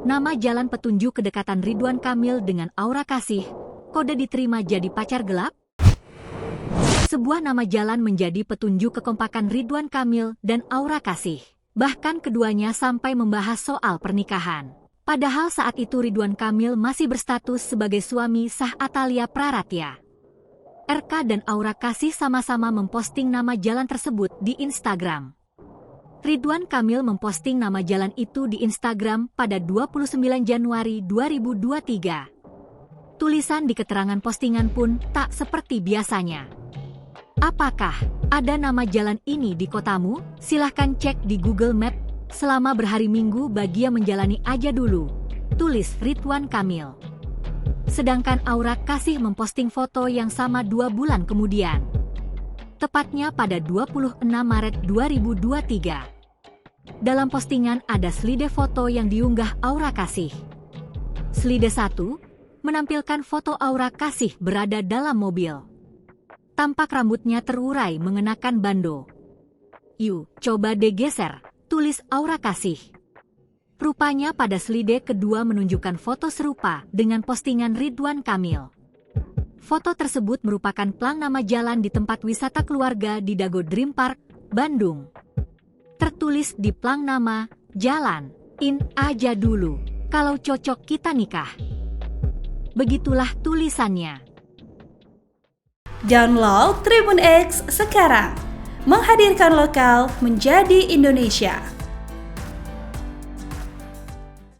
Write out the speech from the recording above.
Nama jalan petunjuk kedekatan Ridwan Kamil dengan Aura Kasih, kode diterima jadi pacar gelap? Sebuah nama jalan menjadi petunjuk kekompakan Ridwan Kamil dan Aura Kasih. Bahkan keduanya sampai membahas soal pernikahan. Padahal saat itu Ridwan Kamil masih berstatus sebagai suami sah Atalia Praratya. RK dan Aura Kasih sama-sama memposting nama jalan tersebut di Instagram. Ridwan Kamil memposting nama jalan itu di Instagram pada 29 Januari 2023. Tulisan di keterangan postingan pun tak seperti biasanya. Apakah ada nama jalan ini di kotamu? Silahkan cek di Google Map. Selama berhari Minggu bagi yang menjalani aja dulu, tulis Ridwan Kamil. Sedangkan Aura Kasih memposting foto yang sama 2 bulan kemudian. Tepatnya pada 26 Maret 2023. Dalam postingan ada slide foto yang diunggah Aura Kasih. Slide 1 menampilkan foto Aura Kasih berada dalam mobil. Tampak rambutnya terurai mengenakan bando. "Yuk, coba deh geser," tulis Aura Kasih. Rupanya pada slide kedua menunjukkan foto serupa dengan postingan Ridwan Kamil. Foto tersebut merupakan plang nama jalan di tempat wisata keluarga di Dago Dream Park, Bandung. Tertulis di plang nama, "Jalan in aja dulu, kalau cocok kita nikah." Begitulah tulisannya. Download Tribun X sekarang, menghadirkan lokal menjadi Indonesia.